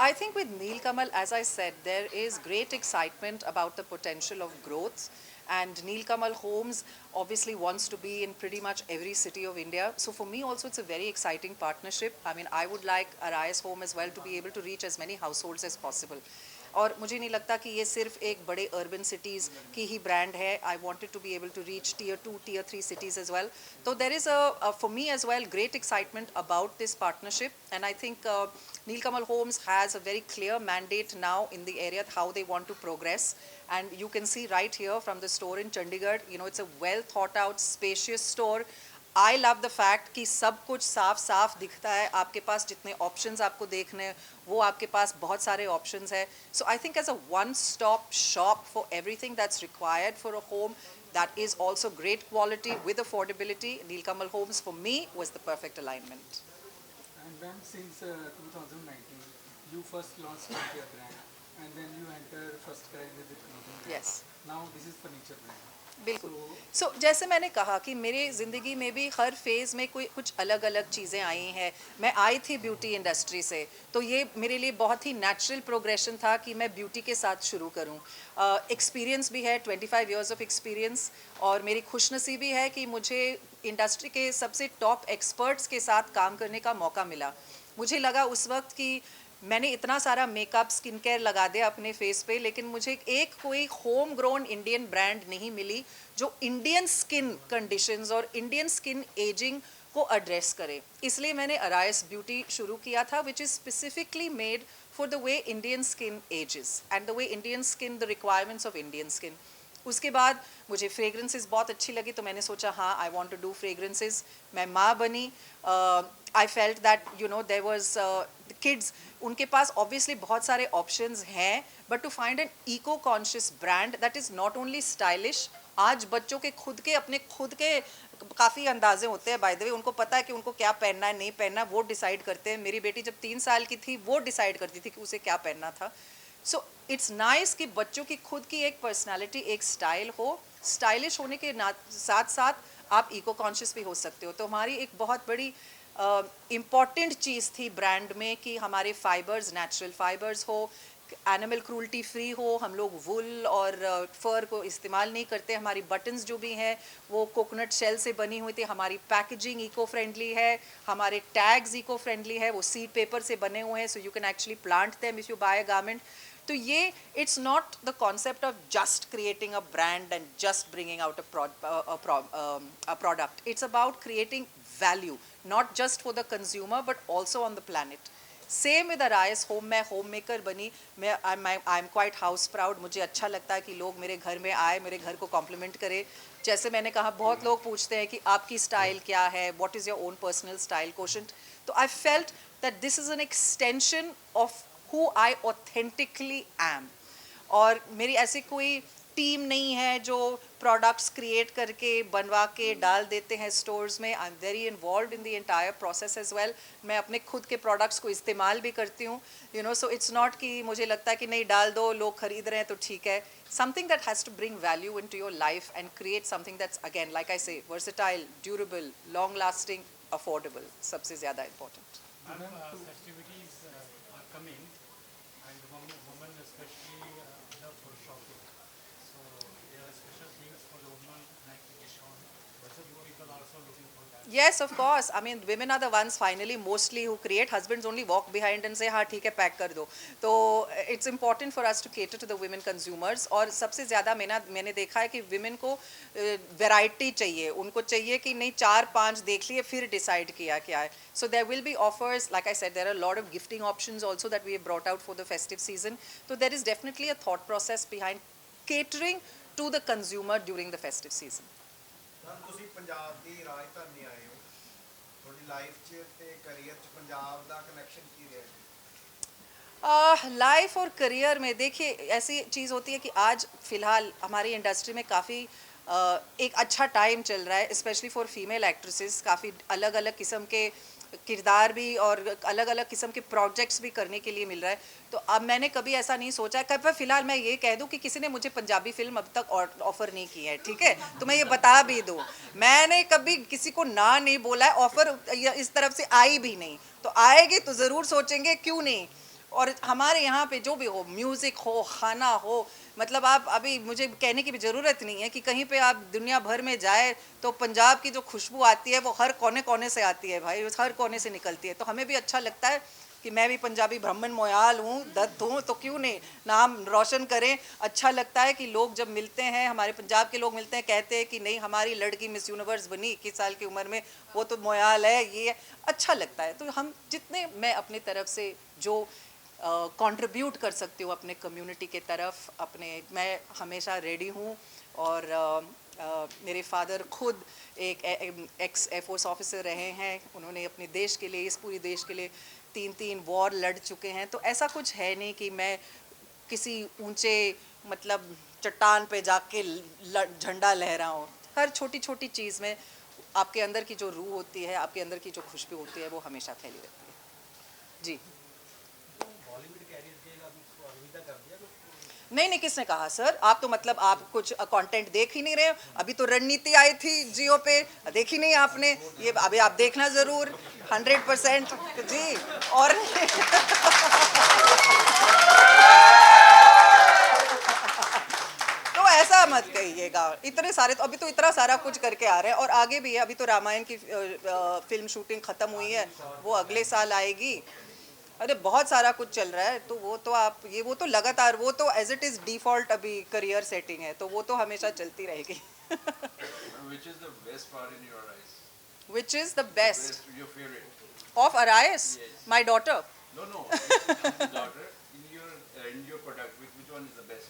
I think with Nilkamal, as I said, there is great excitement about the potential of growth. And Nilkamal Homes obviously wants to be in pretty much every city of India. So for me also, it's a very exciting partnership. I mean, I would like Arayas Home as well to be able to reach as many households as possible. और मुझे नहीं लगता कि ये सिर्फ एक बड़े urban cities की ही ब्रांड है. I wanted to be able to reach tier 2, tier 3 cities as well. So there is for me as well, great excitement about this partnership. And I think Nilkamal Homes has a very clear mandate now in the area how they want to progress. And you can see right here from the store in Chandigarh, you know, it's a well thought out, spacious store. I love the fact कि सब कुछ साफ साफ दिखता है. आपके पास जितने options आपको देखने हैं वो आपके पास बहुत सारे ऑप्शंस है. So I think as a one stop shop for everything that's required for a home that is also great quality with affordability. Nilkamal Homes for me was the perfect alignment. And then since 2019, you first launched your brand, and then you enter first cry with the clothing brand. Yes. Now this is furniture brand. बिल्कुल. सो जैसे मैंने कहा कि मेरे ज़िंदगी में भी हर phase में कोई कुछ अलग अलग चीज़ें आई हैं. मैं आई थी ब्यूटी इंडस्ट्री से, तो ये मेरे लिए बहुत ही नेचुरल प्रोग्रेशन था कि मैं ब्यूटी के साथ शुरू करूं. एक्सपीरियंस भी है, 25 इयर्स ऑफ एक्सपीरियंस. और मेरी खुशनसीबी है कि मुझे इंडस्ट्री के सबसे टॉप एक्सपर्ट्स के साथ काम करने का मौका मिला. मुझे लगा उस वक्त कि मैंने इतना सारा मेकअप स्किन केयर लगा दिया अपने फेस पे, लेकिन मुझे एक कोई होम ग्रोन इंडियन ब्रांड नहीं मिली जो इंडियन स्किन कंडीशंस और इंडियन स्किन एजिंग को एड्रेस करे. इसलिए मैंने अरायस ब्यूटी शुरू किया था, which is specifically made for the way Indian skin ages and the way Indian skin, the requirements of Indian skin. उसके बाद मुझे फ्रेगरेंसेस बहुत अच्छी लगी, तो मैंने सोचा हाँ I want to do fragrances. मैं माँ बनी. I felt that you know there was kids, उनके पास ऑब्वियसली बहुत सारे ऑप्शंस हैं, but to find an eco conscious brand that is not only stylish. आज बच्चों के खुद के अपने खुद के काफ़ी अंदाजे होते हैं. बाय द वे उनको पता है कि उनको क्या पहनना है नहीं पहनना, वो डिसाइड करते हैं. मेरी बेटी जब 3 साल की थी वो डिसाइड करती थी कि उसे क्या पहनना था. सो इट्स नाइस कि बच्चों की खुद की एक पर्सनालिटी, एक स्टाइल हो. स्टाइलिश होने के साथ साथ आप इको कॉन्शियस भी हो सकते हो. तो हमारी एक बहुत बड़ी इम्पॉर्टेंट चीज़ थी ब्रांड में कि हमारे फाइबर्स नेचुरल फाइबर्स हो, एनिमल क्रूल्टी फ्री हो. हम लोग वुल और फर को इस्तेमाल नहीं करते. हमारी बटन्स जो भी हैं वो कोकोनट शेल से बनी हुई थी. हमारी पैकेजिंग इको फ्रेंडली है. हमारे टैग्स इको फ्रेंडली है, वो सीड पेपर से बने हुए हैं. So you can actually plant them if you buy a garment. तो ये it's not the concept of just creating a brand and just bringing out a product. It's about creating value, not just for the consumer but also on the planet. Same with Arayas Home. मैं home maker बनी. मैं I am quite house proud. मुझे अच्छा लगता है कि लोग मेरे घर में आए, मेरे घर को कॉम्प्लीमेंट करें. जैसे मैंने कहा, बहुत लोग पूछते हैं कि आपकी स्टाइल क्या है, what is your own personal style quotient. तो I felt that this is an extension of who I authentically am. और मेरी ऐसी कोई टीम नहीं है जो प्रोडक्ट्स क्रिएट करके बनवा के डाल देते हैं स्टोर्स में. I am very involve in the entire process as well. मैं अपने खुद के प्रोडक्ट्स को इस्तेमाल भी करती हूँ, you know. So it's not कि मुझे लगता है कि नहीं डाल दो, लोग खरीद रहे हैं तो ठीक है. Something that has to bring value into your life and create something that's again like I say versatile, durable, long lasting, affordable. सबसे ज़्यादा important. Festivities are coming, and women especially love for shopping. So there are special things for the women like discount. So you people are also looking for that. Yes, of course. I mean, women are the ones finally mostly who create. Husbands only walk behind and say, हाँ ठीक है pack कर दो. तो it's important for us to cater to the women consumers. और सबसे ज़्यादा मैंने देखा है कि women को वैरायटी चाहिए. उनको चाहिए कि नहीं 4-5 देख लिए फिर डिसाइड किया क्या है. So there will be offers. Like I said, there are a lot of gifting options also that we have brought out for the festive season. So there is definitely a thought process behind catering to the consumer during the festive season. ਤੁਸੀਂ ਪੰਜਾਬ ਦੀ ਰਾਜਧਾਨੀ ਆਏ ਹੋ, ਤੁਹਾਡੀ life 'ਚ ਤੇ career 'ਚ ਪੰਜਾਬ ਦਾ connection ਕੀ ਰਿਹਾ ਜੀ? Life और करियर में देखिए ऐसी चीज़ होती है कि आज फ़िलहाल हमारी इंडस्ट्री में काफ़ी एक अच्छा टाइम चल रहा है, स्पेशली फॉर फीमेल एक्ट्रेसेस. काफ़ी अलग अलग किस्म के किरदार भी और अलग अलग किस्म के प्रोजेक्ट्स भी करने के लिए मिल रहा है. तो अब मैंने कभी ऐसा नहीं सोचा. कभी फ़िलहाल मैं ये कह दूं कि किसी ने मुझे पंजाबी फिल्म अब तक ऑफ़र नहीं की है, ठीक है. तो मैं ये बता भी दूं, मैंने कभी किसी को ना नहीं बोला है. ऑफ़र इस तरफ से आई भी नहीं, तो आएगी तो ज़रूर सोचेंगे क्यों नहीं. और हमारे यहाँ पे जो भी हो, म्यूज़िक हो, खाना हो, मतलब आप अभी मुझे कहने की भी ज़रूरत नहीं है कि कहीं पे आप दुनिया भर में जाए तो पंजाब की जो खुशबू आती है वो हर कोने कोने से आती है भाई, हर कोने से निकलती है। तो हमें भी अच्छा लगता है कि मैं भी पंजाबी ब्राह्मण मोयाल हूँ, दत्त हूँ, तो क्यों नहीं नाम रोशन करें। अच्छा लगता है कि लोग जब मिलते हैं, हमारे पंजाब के लोग मिलते हैं, कहते हैं कि नहीं हमारी लड़की मिस यूनिवर्स बनी 21 साल की उम्र में, वो तो मोयाल है, ये अच्छा लगता है। तो हम जितने मैं अपनी तरफ से जो कंट्रीब्यूट कर सकती हूँ अपने कम्युनिटी के तरफ, अपने, मैं हमेशा रेडी हूँ। और मेरे फादर खुद एक एक्स एयरफोर्स ऑफिसर रहे हैं, उन्होंने अपने देश के लिए, इस पूरी देश के लिए 3 वॉर लड़ चुके हैं। तो ऐसा कुछ है नहीं कि मैं किसी ऊंचे मतलब चट्टान पे जाके झंडा लहराऊं। हर छोटी छोटी चीज़ में आपके अंदर की जो रूह होती है, आपके अंदर की जो खुशबू होती है, वो हमेशा फैली रहती है। जी नहीं, किसने कहा सर? आप तो मतलब आप कुछ कंटेंट देख ही नहीं रहे हो। अभी तो रणनीति आई थी जियो पे, देखी नहीं आपने? ये अभी आप देखना ज़रूर 100% जी। और तो ऐसा मत कहिएगा, इतने सारे तो अभी तो इतना सारा कुछ करके आ रहे हैं और आगे भी है। अभी तो रामायण की फिल्म शूटिंग ख़त्म हुई है, वो अगले साल आएगी। अरे बहुत सारा कुछ चल रहा है। तो वो तो आप ये वो तो लगातार, वो तो एज इट इज़ डिफ़ॉल्ट अभी करियर सेटिंग है, तो वो तो हमेशा चलती रहेगी। Which is the best part in your eyes? Which is the best Best, your favorite? of Arais? Yes. My daughter. No, no. Daughter, in your product, which one is the best?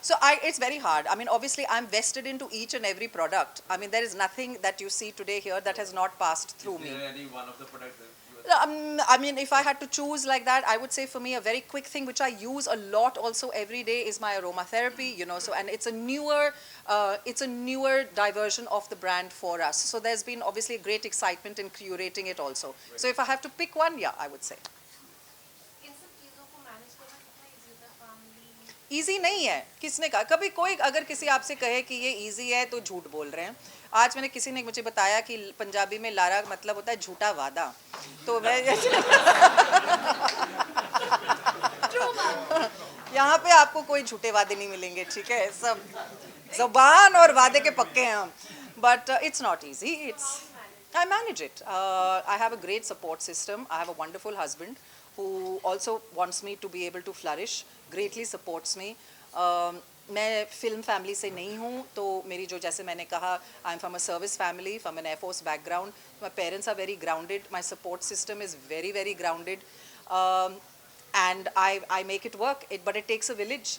So it's very hard. I mean, obviously, I'm vested into each and every product. I mean, there is nothing that you see today here that has not passed through Is me. there any one of the products that you I mean, if I had to choose like that, I would say for me a very quick thing which I use a lot also every day is my aromatherapy. You know, so and it's a newer diversion of the brand for us. So there's been obviously a great excitement in curating it also. So if I have to pick one, yeah, I would say. इन सब चीज़ों को manage करना कितना easy होता है? Family easy नहीं है। किसने कहा? कभी कोई अगर किसी आपसे कहे कि ये इजी है तो झूठ बोल रहे हैं। आज मैंने किसी ने मुझे बताया कि पंजाबी में लारा मतलब होता है झूठा वादा। तो मैं यहाँ पे आपको कोई झूठे वादे नहीं मिलेंगे, ठीक है? सब ज़ुबान और वादे के पक्के हैं हम। But it's not easy. It's I manage it. I have a great support system. I have a wonderful husband who also wants me to be able to flourish, greatly supports me. मैं film family से नहीं हूँ, तो मेरी जो, जैसे मैंने कहा, I am from a service family, from an air force background. My parents are very grounded, my support system is very very grounded, and I make it work. But it takes a village.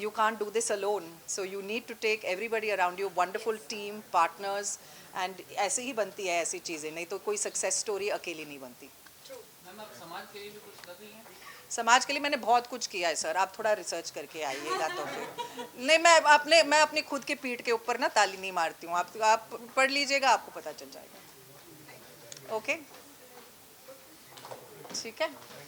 You can't do this alone. So you need to take everybody around you, wonderful team, partners, and ऐसे ही बनती है ऐसी चीज़ें, नहीं तो कोई success story अकेली नहीं बनती। मैम आप समाज के लिए भी कुछ कर रही हैं? समाज के लिए मैंने बहुत कुछ किया है सर, आप थोड़ा रिसर्च करके आइएगा तो फिर। नहीं, मैं अपनी खुद के पीठ के ऊपर ना ताली नहीं मारती हूँ। आप पढ़ लीजिएगा, आपको पता चल जाएगा। ओके, ठीक है।